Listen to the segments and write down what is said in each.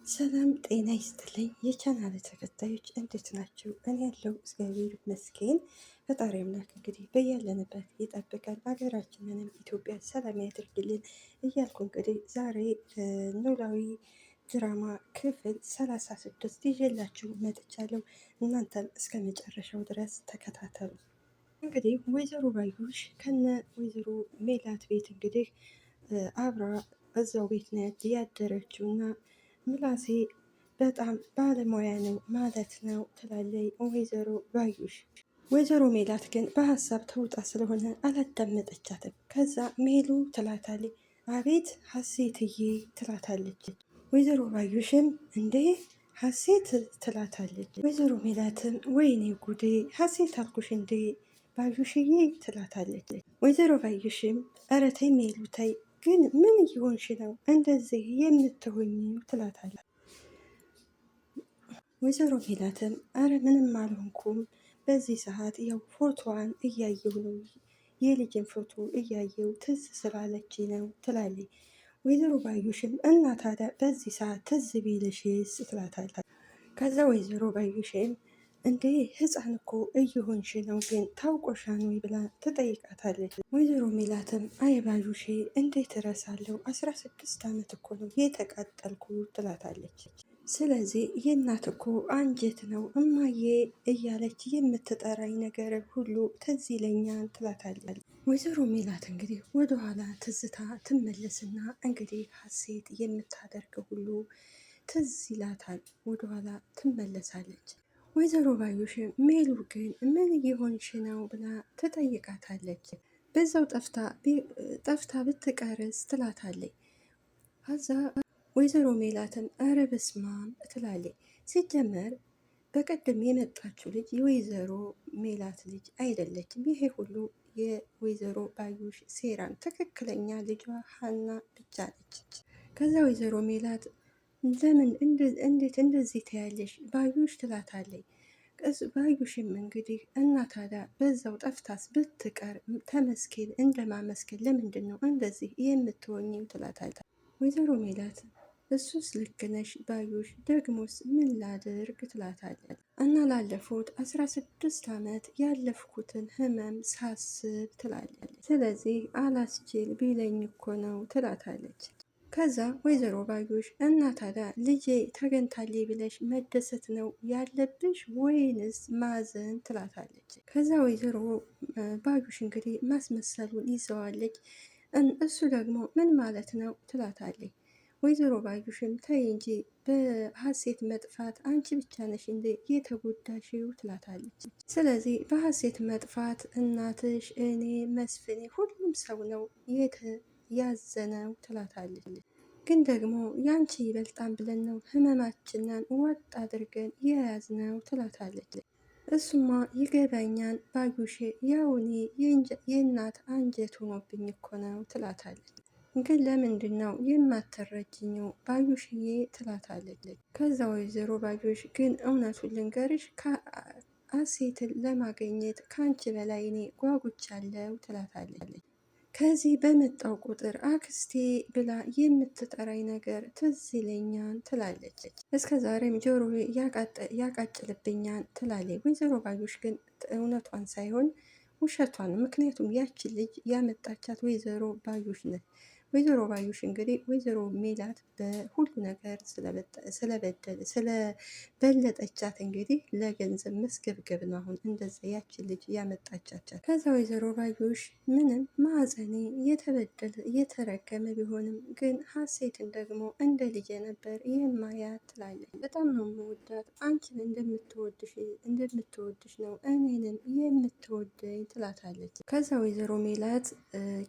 ሰላም ጤና ይስጥልኝ የቻናል ተከታዮች እንዴት ናችሁ? እኔ ያለው እግዚአብሔር ይመስገን። ፈጣሪ አምላክ እንግዲህ በያለንበት ይጠብቀን፣ ሀገራችንንም ኢትዮጵያ ሰላም ያድርግልን እያልኩ እንግዲህ ዛሬ ኖላዊ ድራማ ክፍል 36 ይዤላችሁ መጥቻለሁ። እናንተም እስከ መጨረሻው ድረስ ተከታተሉ። እንግዲህ ወይዘሮ ባዩሽ ከነ ወይዘሮ ሜላት ቤት እንግዲህ አብራ እዛው ቤት ናት ያደረችው እና ምላሴ በጣም ባለሙያ ነው ማለት ነው ትላለች ወይዘሮ ባዩሽ። ወይዘሮ ሜላት ግን በሀሳብ ተውጣ ስለሆነ አላዳመጠቻትም። ከዛ ሜሉ ትላታለች፣ አቤት ሀሴትዬ ትላታለች። ወይዘሮ ባዩሽም እንዴ ሀሴት ትላታለች። ወይዘሮ ሜላትም ወይኔ ጉዴ ሀሴት አልኩሽ እንዴ ባዩሽዬ ትላታለች። ወይዘሮ ባዩሽም ኧረ ተይ ሜሉ ተይ ግን ምን እየሆንሽ ነው እንደዚህ የምትሆኝው ትላታለች። ወይዘሮ ሜላትም አረ ምንም አልሆንኩም፣ በዚህ ሰዓት ያው ፎቶዋን እያየሁ ነው፣ የልጅን ፎቶ እያየሁ ትዝ ስላለች ነው ትላለች። ወይዘሮ ባዩሽም እና ታዲያ በዚህ ሰዓት ትዝ ቢልሽስ ትላታለች። ከዛ ወይዘሮ ባዩሽም እንዴ ህፃን እኮ እየሆንሽ ነው ግን ታውቆሻን ወይ ብላ ትጠይቃታለች። ወይዘሮ ሜላትም አይ ባዩሼ እንዴት እረሳለሁ 16 ዓመት እኮ ነው የተቃጠልኩ ትላታለች። ስለዚህ የእናት እኮ አንጀት ነው እማዬ እያለች የምትጠራኝ ነገር ሁሉ ትዝ ይለኛል ትላታለች። ወይዘሮ ሜላት እንግዲህ ወደኋላ ትዝታ ትመለስና እንግዲህ ሀሴት የምታደርገው ሁሉ ትዝ ይላታል። ወደኋላ ትመለሳለች። ወይዘሮ ባዩሽ ሜሉ ግን ምን እየሆንሽ ነው ብላ ትጠይቃታለች። በዛው ጠፍታ ብትቀርስ ትላታለች። ከዛ ወይዘሮ ሜላትም ኧረ በስማም ትላለች። ሲጀመር በቀደም የመጣችው ልጅ የወይዘሮ ሜላት ልጅ አይደለችም። ይሄ ሁሉ የወይዘሮ ባዩሽ ሴራን፣ ትክክለኛ ልጇ ሀና ብቻ ነች። ከዛ ወይዘሮ ሜላት ለምን እንዴት እንደዚህ ትያለሽ ባዩሽ ትላታለች። ባዩሽም እንግዲህ እና ታዲያ በዛው ጠፍታስ ብትቀር ተመስገን እንደማመስገን ለምንድን ነው እንደዚህ የምትሆኝው ትላታለች። ወይዘሮ ሜላት እሱስ ልክ ነሽ ባዩሽ፣ ደግሞስ ምን ላድርግ ትላታለች። እና ላለፉት 16 ዓመት ያለፍኩትን ህመም ሳስብ ትላለች። ስለዚህ አላስችል ቢለኝ እኮ ነው ትላታለች። ከዛ ወይዘሮ ባዩሽ እና ታዲያ ልጄ ተገኝታለች ብለሽ መደሰት ነው ያለብሽ ወይንስ ማዘን ትላታለች። ከዛ ወይዘሮ ባዩሽ እንግዲህ ማስመሰሉን ይዘዋለች። እሱ ደግሞ ምን ማለት ነው ትላታለች። ወይዘሮ ባዩሽም ተይ እንጂ በሀሴት መጥፋት አንቺ ብቻ ነሽ እንደ የተጎዳሽው ትላታለች። ስለዚህ በሀሴት መጥፋት እናትሽ፣ እኔ፣ መስፍኔ ሁሉም ሰው ነው ያዘነው ትላታለች። ግን ደግሞ ያንቺ ይበልጣን ብለን ነው ህመማችንን ወጥ አድርገን የያዝነው ትላታለች። እሱማ ይገባኛል ባዩሼ፣ ያው እኔ የእናት አንጀት ሆኖብኝ እኮ ነው ትላታለች። ግን ለምንድን ነው የማትረጅኝው ባዩሽዬ ትላታለች። ከዛ ወይዘሮ ባዩሽ ግን እውነቱን ልንገርሽ ሀሴትን ለማግኘት ከአንቺ በላይ እኔ ጓጉቻለሁ ትላታለች። ከዚህ በመጣው ቁጥር አክስቴ ብላ የምትጠራኝ ነገር ትዝ ይለኛል ትላለች። እስከ ዛሬም ጆሮ ያቃጭልብኛል ትላለች። ወይዘሮ ባዩሽ ግን እውነቷን ሳይሆን ውሸቷን፣ ምክንያቱም ያችን ልጅ ያመጣቻት ወይዘሮ ባዩሽ ነች። ወይዘሮ ባዩሽ እንግዲህ ወይዘሮ ሜላት በሁሉ ነገር ስለበለጠቻት እንግዲህ ለገንዘብ መስገብገብ ነው አሁን እንደዛ ያችን ልጅ ያመጣቻቻት። ከዛ ወይዘሮ ባዩሽ ምንም ማዕፀኔ የተረገመ ቢሆንም ግን ሀሴትን ደግሞ እንደ ልጄ ነበር የማያት ትላለች። በጣም ነው የምወዳት፣ አንቺን እንደምትወድሽ ነው እኔንም የምትወደኝ ትላታለች። ከዛ ወይዘሮ ሜላት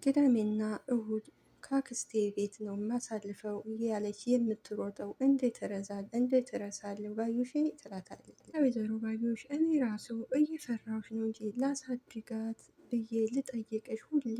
ቅዳሜና እሁድ ከአክስቴ ቤት ነው የማሳልፈው እያለች የምትሮጠው እንዴት እረሳለሁ ባዩሽ ትላታለች። ወይዘሮ ባዩሽ እኔ ራሱ እየፈራሁሽ ነው እንጂ ላሳድጋት ብዬ ልጠይቅሽ ሁሌ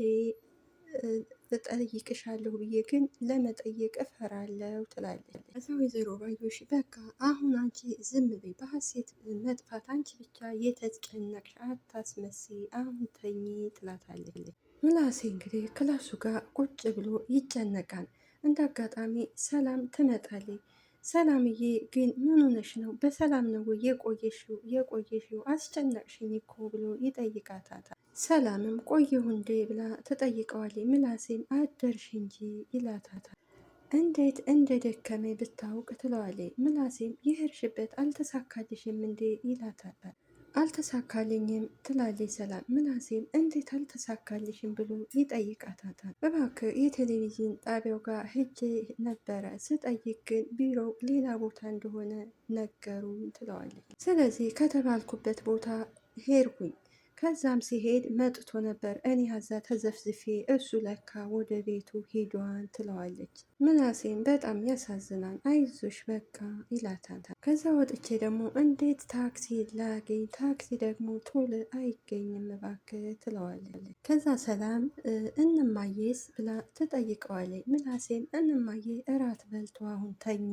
እጠይቅሻለሁ ብዬ ግን ለመጠየቅ እፈራለሁ ትላለች። ከዛ ወይዘሮ ባዩሽ በቃ አሁን አንቺ ዝም በይ፣ በሀሴት መጥፋት አንቺ ብቻ የተጨነቅሽ አታስመስይ፣ አሁን ተኚ ትላታለች። ምላሴ እንግዲህ ክላሱ ጋር ቁጭ ብሎ ይጨነቃል። እንደ አጋጣሚ ሰላም ትመጣለች። ሰላምዬ ግን ምን ሆነሽ ነው? በሰላም ነው ወይ የቆየሽው? አስጨነቅሽኝ እኮ ብሎ ይጠይቃታታል። ሰላምም ቆየሁ እንዴ ብላ ትጠይቀዋለች። ምላሴም አደርሽ እንጂ ይላታታል። እንዴት እንደ ደከመ ብታውቅ ትለዋለች። ምላሴም የሄድሽበት አልተሳካልሽም እንዴ ይላታታል። አልተሳካልኝም ትላለች ሰላም። ምላሴም እንዴት አልተሳካልሽም ብሎ ይጠይቃታታል። እባክህ የቴሌቪዥን ጣቢያው ጋር ሄጄ ነበረ ስጠይቅ ግን ቢሮው ሌላ ቦታ እንደሆነ ነገሩኝ ትለዋለች። ስለዚህ ከተባልኩበት ቦታ ሄድኩኝ። ከዛም ሲሄድ መጥቶ ነበር እኔ ሀዛ ተዘፍዝፌ እሱ ለካ ወደ ቤቱ ሄዷን ትለዋለች። ምናሴም በጣም ያሳዝናል፣ አይዞሽ በቃ ይላታታል። ከዛ ወጥቼ ደግሞ እንዴት ታክሲ ላገኝ? ታክሲ ደግሞ ቶሎ አይገኝም እባክህ ትለዋለች። ከዛ ሰላም እንማዬስ ብላ ትጠይቀዋለች። ምናሴም እንማዬ እራት በልቶ አሁን ተኙ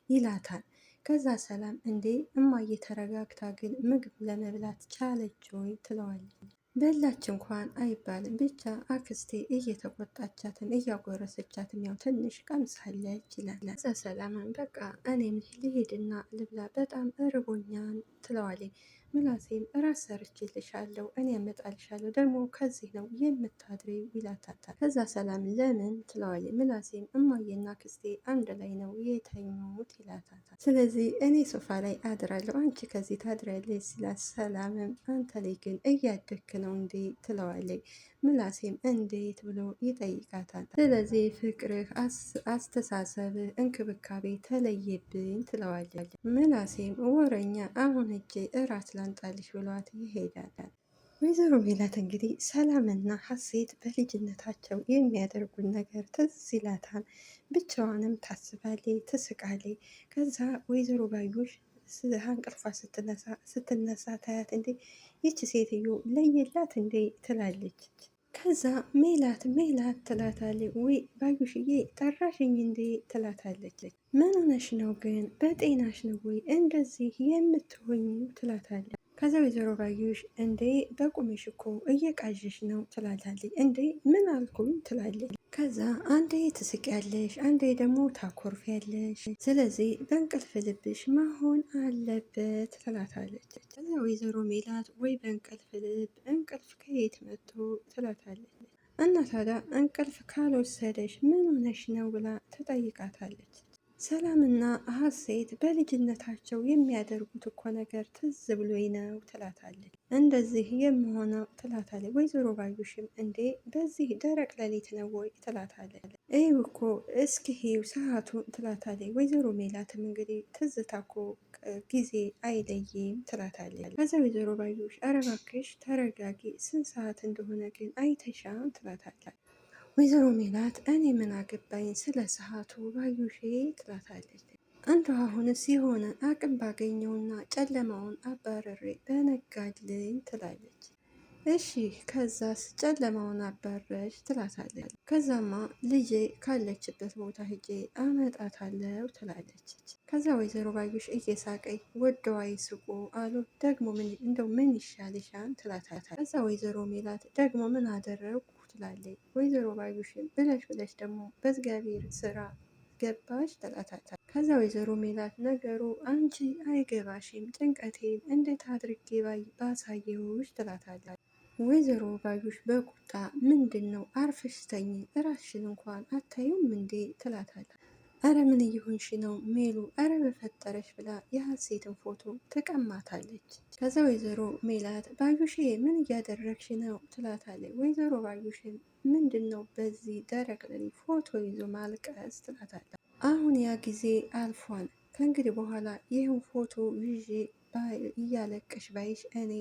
ይላታል። ከዛ ሰላም እንዴ እማዬ ተረጋግታ ግን ምግብ ለመብላት ቻለች ወይ ትለዋለች። በላች እንኳን አይባልም ብቻ አክስቴ እየተቆጣቻትም እያጎረሰቻትም ያው ትንሽ ቀምሳለች ይላል። ከዛ ሰላምን በቃ እኔም ልሄድና ልብላ በጣም እርቦኛል ትለዋለች። ምላሴም ራስ ሰርችልሻለሁ እኔ ያመጣልሻለሁ ደግሞ ከዚህ ነው የምታድሪው ይላታታል። ከዛ ሰላም ለምን ትለዋለች። ምላሴም እማዬና ክስቴ አንድ ላይ ነው የተኙት ይላታታል። ስለዚህ እኔ ሶፋ ላይ አድራለሁ አንቺ ከዚህ ታድሪያለሽ ሲላት፣ ሰላምም አንተ ላይ ግን እያደግክ ነው እንዴ ትለዋለች። ምላሴም እንዴት ብሎ ይጠይቃታል። ስለዚህ ፍቅርህ፣ አስተሳሰብህ፣ እንክብካቤ ተለየብኝ ትለዋለች። ምላሴም ወረኛ አሁን እጄ እራት ላንጣልሽ ብሏት ይሄዳል። ወይዘሮ ሜላት እንግዲህ ሰላምና ሀሴት በልጅነታቸው የሚያደርጉን ነገር ትዝ ይላታል። ብቻዋንም ታስባለች፣ ትስቃለች። ከዛ ወይዘሮ ባዩሽ እንቅልፏ ስትነሳ ታያት። እንዴ ይቺ ሴትዮ ለየላት እንዴ ትላለች። ከዛ ሜላት ሜላት ትላታለች። ወይ ባዩሽዬ ጠራሽኝ እንዴ ትላታለች። ምን ሆነሽ ነው ግን በጤናሽ ነው ወይ እንደዚህ የምትሆኙ ትላታለች። ከዛ ወይዘሮ ባዩሽ እንዴ በቁምሽ እኮ እየቃዥሽ ነው ትላታለች። እንዴ ምን አልኩኝ ትላለች። ከዛ አንዴ ትስቂያለሽ፣ አንዴ ደግሞ ታኮርፊያለሽ። ስለዚህ በእንቅልፍ ልብሽ መሆን አለበት ትላታለች። ከዛ ወይዘሮ ሜላት ወይ በእንቅልፍ ልብ እንቅልፍ ከየት መጥቶ ትላታለች። እና ታዲያ እንቅልፍ ካልወሰደሽ ምን ሆነሽ ነው ብላ ትጠይቃታለች። ሰላምና ሀሴት በልጅነታቸው የሚያደርጉት እኮ ነገር ትዝ ብሎኝ ነው ትላታለች። እንደዚህ የምሆነው ትላታለች። ወይዘሮ ባዩሽም እንዴ በዚህ ደረቅ ሌሊት ነው ወይ ትላታለች። ይህ እኮ እስኪ ሂው ሰዓቱን ትላታለች። ወይዘሮ ሜላትም እንግዲህ ትዝታ እኮ ጊዜ አይለይም ትላታለች። ከዛ ወይዘሮ ባዩሽ ኧረ እባክሽ ተረጋጊ፣ ስንት ሰዓት እንደሆነ ግን አይተሻም ትላታለች። ወይዘሮ ሜላት እኔ ምን አገባኝ ስለ ሰዓቱ ባዩሼ ትላታለች። አንዱ አሁንስ የሆነ አቅም ባገኘውና ጨለማውን አባረሬ በነጋልኝ ትላለች። እሺ ከዛስ ጨለማውን አባረሽ ትላታለች። ከዛማ ልጄ ካለችበት ቦታ ሄጄ አመጣታለሁ ትላለች። ከዛ ወይዘሮ ባዩሽ እየሳቀኝ ወደዋ ይስቁ አሉ ደግሞ እንደው ምን ይሻልሻል ትላታለች። ከዛ ወይዘሮ ሜላት ደግሞ ምን አደረጉ ትላለች። ወይዘሮ ባዩሽን ብለሽ ብለሽ ደግሞ በእግዚአብሔር ስራ ገባሽ ትላታለች። ከዛ ወይዘሮ ሜላት ነገሩ አንቺ አይገባሽም፣ ጭንቀቴን እንዴት አድርጌ ባሳየውሽ ትላታለች። ወይዘሮ ባዩሽ በቁጣ ምንድን ነው አርፈሽ ተኝ፣ እራስሽን እንኳን አታዩም እንዴ ትላታለች። አረ ምን እየሆንሽ ነው ሜሉ፣ አረ በፈጠረሽ ብላ የሀሴትን ፎቶ ትቀማታለች። ከዛ ወይዘሮ ሜላት ባዩሽ ምን እያደረግሽ ነው ትላታለች። ወይዘሮ ባዩሽን ምንድን ነው በዚህ ደረቅ ሌሊት ፎቶ ይዞ ማልቀስ ትላታለች። አሁን ያ ጊዜ አልፏል፣ ከእንግዲህ በኋላ ይህን ፎቶ ይዤ እያለቀሽ ባይሽ እኔ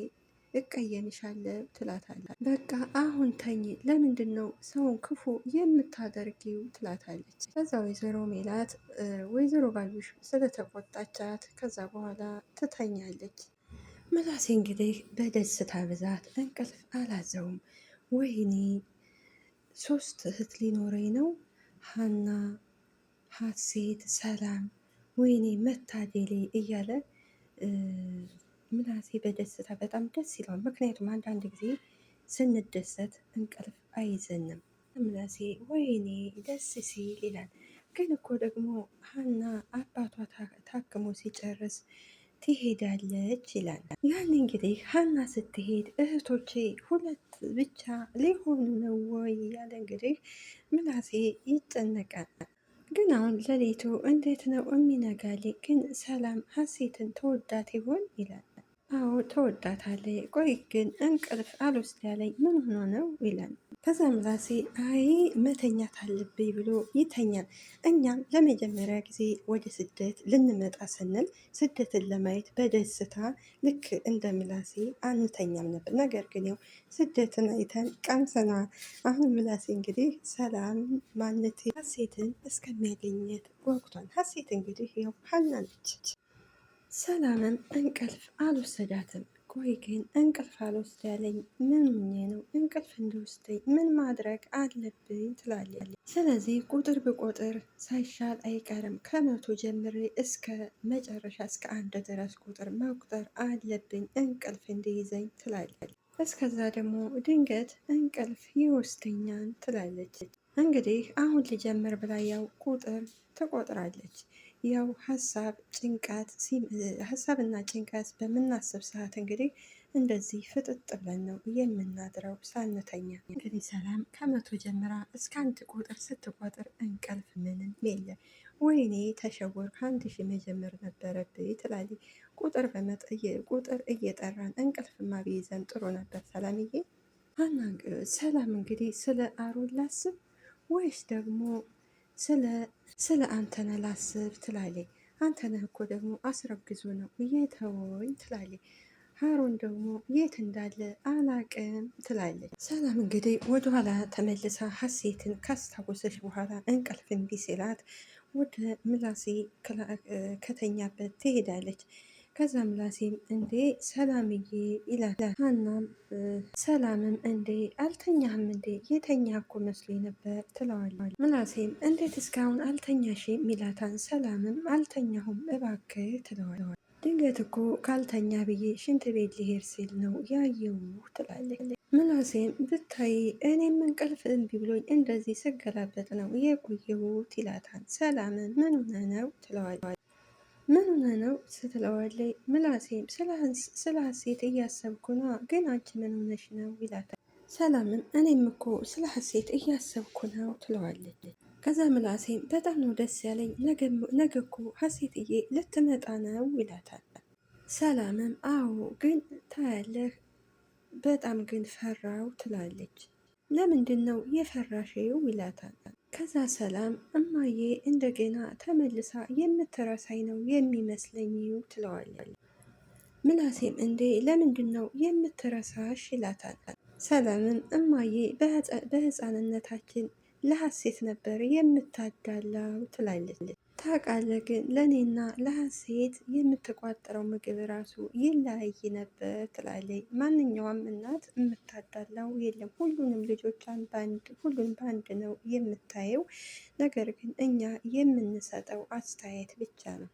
እቀየምሻለሁ ትላታለች። በቃ አሁን ተኝ፣ ለምንድን ነው ሰውን ክፉ የምታደርጊው ትላታለች። ከዛ ወይዘሮ ሜላት ወይዘሮ ባዩሽ ስለተቆጣቻት ከዛ በኋላ ትተኛለች። ምላሴ እንግዲህ በደስታ ብዛት እንቅልፍ አላዘውም። ወይኔ 3 እህት ሊኖረኝ ነው፣ ሀና፣ ሀሴት፣ ሰላም፣ ወይኔ መታደሌ እያለ ምላሴ በደስታ በጣም ደስ ይለዋል። ምክንያቱም አንዳንድ ጊዜ ስንደሰት እንቅልፍ አይዘንም። ምላሴ ወይኔ ደስ ሲል ይላል። ግን እኮ ደግሞ ሀና አባቷ ታክሞ ሲጨርስ ትሄዳለች ይላል። ያን እንግዲህ ሀና ስትሄድ እህቶቼ ሁለት ብቻ ሊሆኑ ነው ወይ ያለ እንግዲህ ምላሴ ይጨነቃል። ግን አሁን ሌሊቱ እንዴት ነው የሚነጋልኝ? ግን ሰላም ሀሴትን ተወዳት ይሆን ይላል። አዎ ተወዳታለች። ቆይ ግን እንቅልፍ አልወስድ ያለኝ ምን ሆኖ ነው ይላል። ከዛ ምላሴ አይ መተኛት አለብኝ ብሎ ይተኛል። እኛም ለመጀመሪያ ጊዜ ወደ ስደት ልንመጣ ስንል ስደትን ለማየት በደስታ ልክ እንደ ምላሴ አንተኛም ነበር። ነገር ግን ያው ስደትን አይተን ቀምሰናል። አሁን ምላሴ እንግዲህ ሰላም ማለቴ ሀሴትን እስከሚያገኘት ጓጉቷል። ሀሴት እንግዲህ ያው ሀና ነች። ሰላምም እንቅልፍ አልወሰዳትም። ቆይ ግን እንቅልፍ አልወስድ ያለኝ ምን ሆኜ ነው? እንቅልፍ እንዲወስደኝ ምን ማድረግ አለብኝ ትላለች። ስለዚህ ቁጥር ብቆጥር ሳይሻል አይቀርም። ከመቶ ጀምሬ እስከ መጨረሻ እስከ አንድ ድረስ ቁጥር መቁጠር አለብኝ እንቅልፍ እንዲይዘኝ ትላለች። እስከዛ ደግሞ ድንገት እንቅልፍ ይወስደኛል ትላለች። እንግዲህ አሁን ልጀምር ብላ ያው ቁጥር ትቆጥራለች። ያው ሀሳብና ጭንቀት በምናስብ ሰዓት እንግዲህ እንደዚህ ፍጥጥ ብለን ነው የምናድረው ሳንተኛ። እንግዲህ ሰላም ከመቶ ጀምራ እስከ አንድ ቁጥር ስትቆጥር እንቅልፍ ምንም የለም። ወይኔ ተሸወር ከአንድ ሺህ መጀመር ነበረብኝ ትላለች። ቁጥር እየጠራን እንቅልፍማ ቢይዘን ጥሩ ነበር ሰላምዬ። ሰላም እንግዲህ ስለ አሮን ላስብ ወይስ ደግሞ ስለ አንተነህ ላስብ ትላለች። አንተነህ እኮ ደግሞ አስረግዞ ነው የተወኝ ትላለች። ሀሮን ደግሞ የት እንዳለ አላቅም ትላለች። ሰላም እንግዲህ ወደኋላ ተመልሳ ሀሴትን ካስታወሰች በኋላ እንቅልፍ እምቢ ሲላት ወደ ምላሴ ከተኛበት ትሄዳለች። ከዛ ምላሴም እንዴ ሰላምዬ ይላል። ሀናም ሰላምም እንዴ አልተኛህም እንዴ? የተኛ እኮ መስሎኝ ነበር ትለዋለች። ምላሴም እንዴት እስካሁን አልተኛሽም ይላታል። ሰላምም አልተኛሁም እባክህ ትለዋለች። ድንገት እኮ ካልተኛ ብዬ ሽንት ቤት ሊሄድ ሲል ነው ያየው ትላለች። ምላሴም ብታይ እኔም እንቅልፍ እምቢ ብሎኝ እንደዚህ ስገላበጥ ነው የቆየሁት ይላታል። ሰላምን ምን ሆነ ነው ትለዋለች። ምን ሆነ ነው ስትለዋለች። ምላሴም ስለ ሀሴት እያሰብኩ ነው፣ ግን አንቺ ምን ሆነሽ ነው ይላታል። ሰላምም እኔም እኮ ስለ ሀሴት እያሰብኩ ነው ትለዋለች። ከዛ ምላሴም በጣም ነው ደስ ያለኝ፣ ነገ እኮ ሀሴትዬ ልትመጣ ነው ይላታል። ሰላምም አዎ ግን ታያለህ በጣም ግን ፈራው ትላለች። ለምንድን ነው የፈራሽው ይላታል። ከዛ ሰላም እማዬ እንደገና ተመልሳ የምትረሳኝ ነው የሚመስለኝ ትለዋለች። ምላሴም እንዴ ለምንድን ነው የምትረሳሽ ይላታል። ሰላምም እማዬ በህፃንነታችን ለሀሴት ነበር የምታዳላው ትላለች። ታውቃለህ ግን ለእኔና ለሀሴት የምትቋጠረው ምግብ ራሱ ይለያይ ነበር ትላለች። ማንኛውም እናት የምታዳላው የለም፣ ሁሉንም ልጆቿን ሁሉንም በአንድ ነው የምታየው። ነገር ግን እኛ የምንሰጠው አስተያየት ብቻ ነው።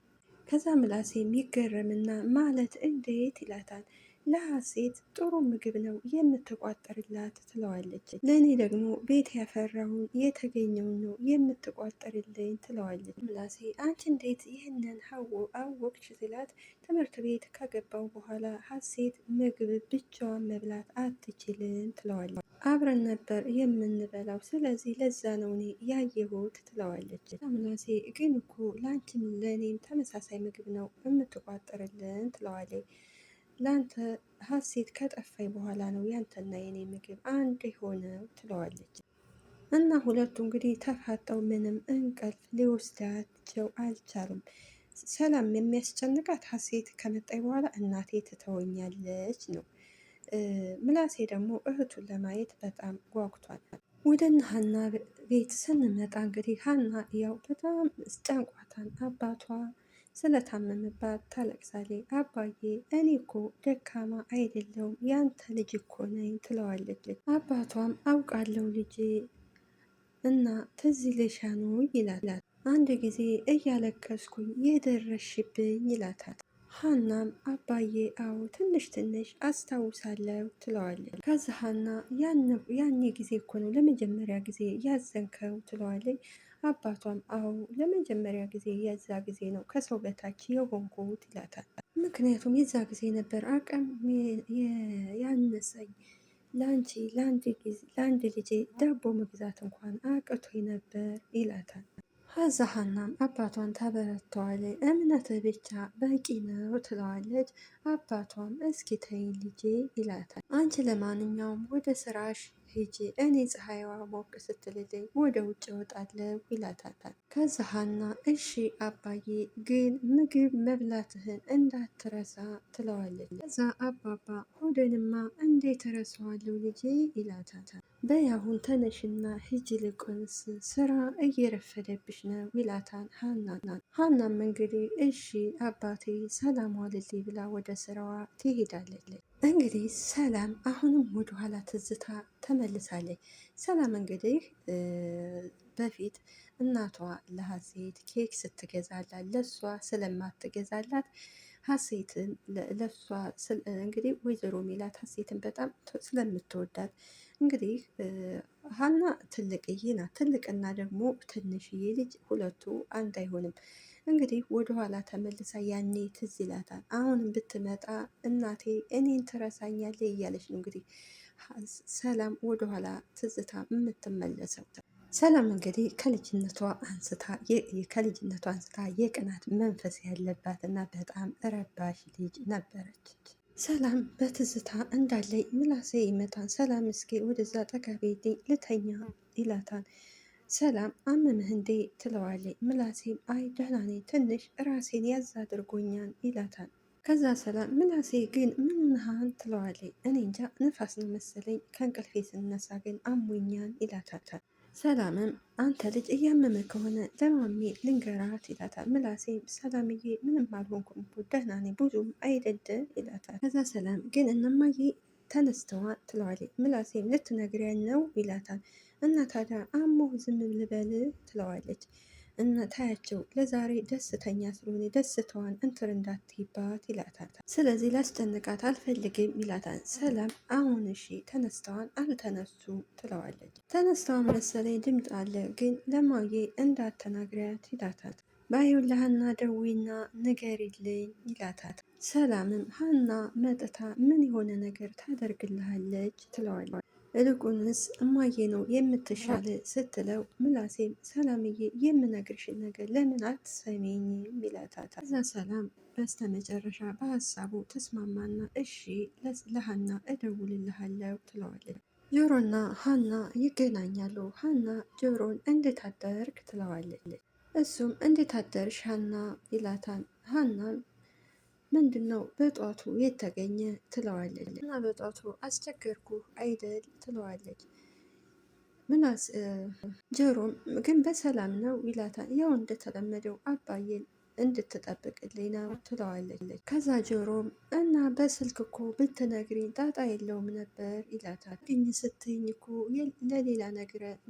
ከዛ ምላሴ የሚገረምና ማለት እንዴት ይላታል። ለሀሴት ጥሩ ምግብ ነው የምትቋጠርላት ትለዋለች። ለእኔ ደግሞ ቤት ያፈራውን የተገኘውን ነው የምትቋጠርልኝ ትለዋለች። ምላሴ አንቺ እንዴት ይህንን አወቅሽ ሲላት ትምህርት ቤት ከገባው በኋላ ሀሴት ምግብ ብቻዋን መብላት አትችልም ትለዋለች። አብረን ነበር የምንበላው፣ ስለዚህ ለዛ ነው እኔ ያየሁት ትለዋለች። ምላሴ ግን እኮ ለአንቺም ለእኔም ተመሳሳይ ምግብ ነው የምትቋጠርልን ትለዋለች። ለአንተ ሀሴት ከጠፋኝ በኋላ ነው ያንተና የኔ ምግብ አንድ የሆነው ትለዋለች። እና ሁለቱ እንግዲህ ተፋጠው ምንም እንቅልፍ ሊወስዳቸው አልቻሉም። ሰላም የሚያስጨንቃት ሀሴት ከመጣኝ በኋላ እናቴ ትተወኛለች ነው። ምላሴ ደግሞ እህቱን ለማየት በጣም ጓጉቷል። ወደ እነ ሀና ቤት ስንመጣ እንግዲህ ሀና ያው በጣም ጨንቋታል። አባቷ ስለታመመባት ታለቅሳለች። አባዬ እኔ እኮ ደካማ አይደለሁም ያንተ ልጅ እኮ ነኝ ትለዋለች። አባቷም አውቃለሁ ልጄ እና ትዝ ይልሻል ይላታል። አንድ ጊዜ እያለቀስኩኝ የደረሽብኝ ይላታል። ሀናም አባዬ አዎ ትንሽ ትንሽ አስታውሳለሁ ትለዋለች። ከዛ ሀና ያኔ ጊዜ እኮ ነው ለመጀመሪያ ጊዜ ያዘንከው ትለዋለች። አባቷም አዎ ለመጀመሪያ ጊዜ የዛ ጊዜ ነው ከሰው በታች የሆንኩት ይላታል። ምክንያቱም የዛ ጊዜ ነበር አቅም ያነሰኝ ለአንቺ ለአንድ ልጄ ዳቦ መግዛት እንኳን አቅቶኝ ነበር ይላታል። ከዛ ሀናም አባቷን ታበረታዋለች። እምነትህ ብቻ በቂ ነው ትለዋለች። አባቷም እስኪ ተይ ልጄ ይላታል። አንቺ ለማንኛውም ወደ ስራሽ ሂጂ፣ እኔ ፀሐይዋ ሞቅ ስትልልኝ ወደ ውጭ እወጣለሁ ይላታል። ከዛ ሀና እሺ አባዬ ግን ምግብ መብላትህን እንዳትረሳ ትለዋለች። ከዛ አባባ ሆዴንማ እንዴት እረሳዋለሁ ልጄ ይላታል። በይ አሁን ተነሽና ሂጂ ልቁንስ ስራ እየረፈደብሽ ነው ይላታል ሀናም እንግዲህ እሺ አባቴ ሰላም ዋልልኝ ብላ ወደ ስራዋ ትሄዳለች። እንግዲህ ሰላም አሁንም ወደኋላ ትዝታ ተመልሳለች። ሰላም እንግዲህ በፊት እናቷ ለሀሴት ኬክ ስትገዛላት ለሷ ስለማትገዛላት ሀሴትን ለሷ እንግዲህ ወይዘሮ ሜላት ሀሴትን በጣም ስለምትወዳት እንግዲህ ሀና ትልቅዬ ናት። ትልቅና ደግሞ ትንሽዬ ልጅ ሁለቱ አንድ አይሆንም። እንግዲህ ወደኋላ ተመልሳ ያኔ ትዝ ይላታል። አሁንም ብትመጣ እናቴ እኔን ትረሳኛለች እያለች ነው እንግዲህ ሰላም ወደኋላ ትዝታ የምትመለሰው። ሰላም እንግዲህ ከልጅነቷ አንስታ የቅናት መንፈስ ያለባት እና በጣም ረባሽ ልጅ ነበረች። ሰላም በትዝታ እንዳለይ ምላሴ ይመጣል። ሰላም እስኪ ወደዛ ጠጋ ቤቴ ልተኛ ይላታል። ሰላም አመመህ እንዴ ትለዋለች። ምላሴም አይ ደህና ነኝ ትንሽ ራሴን ያዝ አድርጎኛል ይላታል። ከዛ ሰላም ምላሴ ግን ምን ሆነሃል ትለዋለች። እኔ እንጃ ንፋስ ነው መሰለኝ ከእንቅልፌ ስነሳ ግን አሞኛል ይላታል። ሰላምም አንተ ልጅ እያመመ ከሆነ ለማሜ ልንገራት ይላታል። ምላሴም ሰላምዬ ምንም አልሆንኩም ደህና ነኝ ብዙም አይደለም ይላታል። ከዛ ሰላም ግን እነማዬ ተነስተዋል ትለዋለች። ምላሴም ልትነግሪያን ነው ይላታል። እና ታዲያ አሞ ዝም ልበል ትለዋለች። እና ታያቸው ለዛሬ ደስተኛ ስለሆነ ደስታዋን እንትር እንዳትይባት ይላታል። ስለዚህ ላስጨንቃት አልፈልግም ይላታል። ሰላም አሁን እሺ ተነስተዋን አልተነሱም ትለዋለች። ተነስተዋን መሰለኝ ድምፅ አለ ግን ለማዬ እንዳትነግሪያት ይላታል። ባይሆን ለሀና ደዊና ንገሪልኝ ይላታል። ሰላምም ሀና መጥታ ምን የሆነ ነገር ታደርግልሃለች ትለዋለች። እልቁንስ እማዬ ነው የምትሻል ስትለው ምላሴም ሰላምዬ የምነግርሽን ነገር ለምን አትሰሚኝም ይላታል። ከዛ ሰላም በስተመጨረሻ በሀሳቡ ተስማማና እሺ ለሀና እደውልልሃለሁ ትለዋለች። ጆሮና ሀና ይገናኛሉ። ሀና ጆሮን እንዴት አደርክ ትለዋለች። እሱም እንዴት አደርሽ ሀና ይላታል። ሀናም ምንድን ነው በጧቱ የተገኘ ትለዋለች። እና በጧቱ አስቸገርኩ አይደል ትለዋለች። ምናስ ጆሮም ግን በሰላም ነው ይላታል። ያው እንደተለመደው አባዬን እንድትጠብቅልኝ ነው ትለዋለች። ከዛ ጆሮም እና በስልክ እኮ ብትነግሪኝ ጣጣ የለውም ነበር ይላታል። ግኝ ስትይኝ እኮ ለሌላ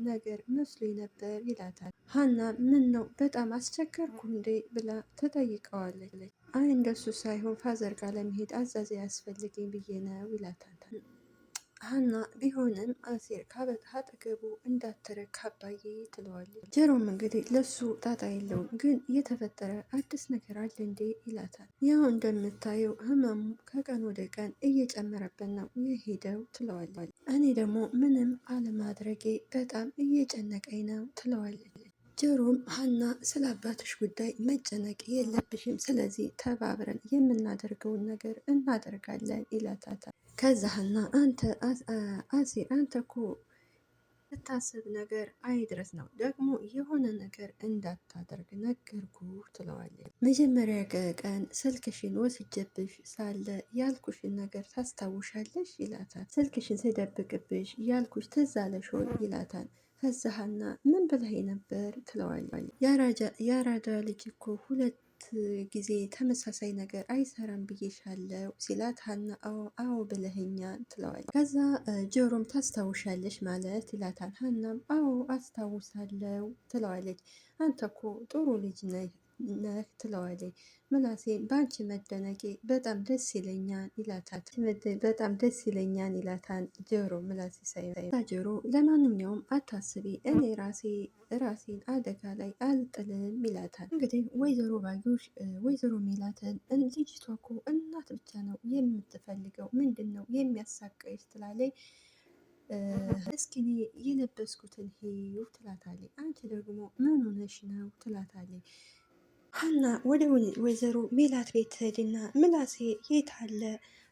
ነገር መስሎኝ ነበር ይላታል። ሀና ምን ነው በጣም አስቸገርኩ እንዴ ብላ ትጠይቀዋለች። አይ እንደሱ ሳይሆን ፋዘር ጋር ለመሄድ አዛዜ ያስፈልገኝ ብዬ ነው ይላታል። ሀና ቢሆንም አሴር ካጠገቡ እንዳትርቅ አባዬ ትለዋለች። ጀሮም እንግዲህ ለሱ ጣጣ የለውም ግን እየተፈጠረ አዲስ ነገር አለ እንዴ ይላታል። ያው እንደምታየው ህመሙ ከቀን ወደ ቀን እየጨመረበት ነው የሄደው ትለዋለች። እኔ ደግሞ ምንም አለማድረጌ በጣም እየጨነቀኝ ነው ትለዋለች። ጀሮም ሀና ስለ አባትሽ ጉዳይ መጨነቅ የለብሽም ስለዚህ ተባብረን የምናደርገውን ነገር እናደርጋለን ይላታል። ከዛ ሀና አንተ አሴር አንተ እኮ ስታስብ ነገር አይድረስ ነው ደግሞ የሆነ ነገር እንዳታደርግ ነገርኩ ትለዋለች። መጀመሪያ ቀን ስልክሽን ወስጀብሽ ሳለ ያልኩሽን ነገር ታስታውሻለሽ ይላታል። ስልክሽን ስደብቅብሽ ያልኩሽ ትዝ አለሽ ወይ ይላታል። ከዛ ሀና ምን ብለህ ነበር ትለዋለች። የአራዳ ልጅ እኮ ሁለት ጊዜ ተመሳሳይ ነገር አይሰራም ብዬሻለው ሲላት ሀና አዎ ብለኸኛል ትለዋለች። ከዛ ጆሮም ታስታውሻለሽ ማለት ይላታል። ሀናም አዎ አስታውሳለው ትለዋለች። አንተ እኮ ጥሩ ልጅ ነህ ነህ ትለዋለች። ምላሴን በአንቺ መደነቄ በጣም ደስ ይለኛል ይላታል። በጣም ደስ ይለኛል ይላታል ጆሮ ምላሴ ጆሮ ለማንኛውም አታስቢ እኔ ራሴን አደጋ ላይ አልጥልም ይላታል። እንግዲህ ወይዘሮ ባዩሽ ወይዘሮ ሜላትን ልጅቷ እኮ እናት ብቻ ነው የምትፈልገው ምንድን ነው የሚያሳቀሽ ትላለች። እስኪ እኔ የለበስኩትን ሂው ትላታለች። አንቺ ደግሞ ምን ሆነሽ ነው ትላታለች። ሀና ወደ ወይዘሮ ሜላት ቤት ትሄድና ምላሴ የት አለ?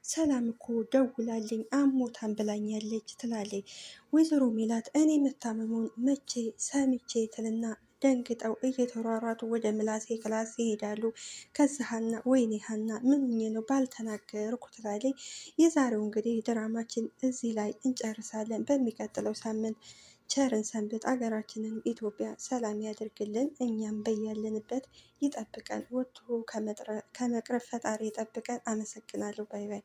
ሰላም እኮ ደውላልኝ አሞታን ብላኛለች ትላለች። ወይዘሮ ሜላት እኔ መታመሙን መቼ ሰምቼ ትልና ደንግጠው እየተሯሯጡ ወደ ምላሴ ክላስ ይሄዳሉ። ከዛ ሀና ወይኔ ሀና ምን ሆኜ ነው ባልተናገርኩ ትላለች። የዛሬው እንግዲህ ድራማችን እዚህ ላይ እንጨርሳለን። በሚቀጥለው ሳምንት ቸርን ሰንብት። አገራችንን ኢትዮጵያ ሰላም ያደርግልን፣ እኛም በያለንበት ይጠብቀን፣ ወጥቶ ከመቅረት ፈጣሪ ይጠብቀን። አመሰግናለሁ። ባይ ባይ።